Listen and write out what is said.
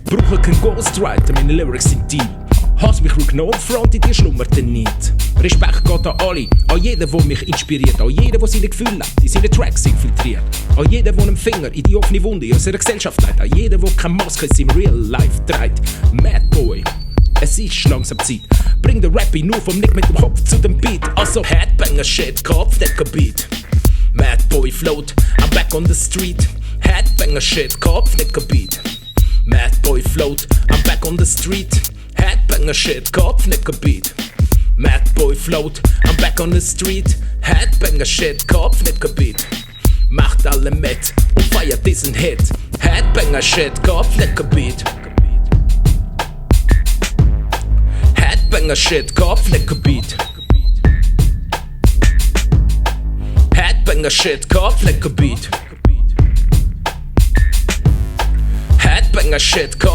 Brauche kein Ghostwriter, meine Lyrics sind deep. Hass mich ruhig no front, in dir schlummert der nicht. Respekt geht an alle, an jeden, der mich inspiriert, an jeden, der seine Gefühle lebt, in seine Tracks infiltriert. An jeden, der einen Finger in die offene Wunde unserer Gesellschaft legt, an jeden, der keine Maske in seinem Real Life trägt. Mad Boy, es ist langsam Zeit. Bring den Rap nur vom Nick mit dem Kopf zu dem Beat. Also Headbanger Shit, KopfNickerBeat. Mad Boy float, I'm back on the street. Headbanger Shit, KopfNickerBeat. Mad Boy float, I'm back on the street. Headbanger Shit, KopfNickerBeat. Mad Boy float, I'm back on the street. Headbanger Shit, KopfNickerBeat. Macht alle mit und feiert diesen Hit. Headbanger Shit, KopfNickerBeat. Headbanger Shit, KopfNickerBeat. Headbanger Shit, KopfNickerBeat. Headbanger Shit,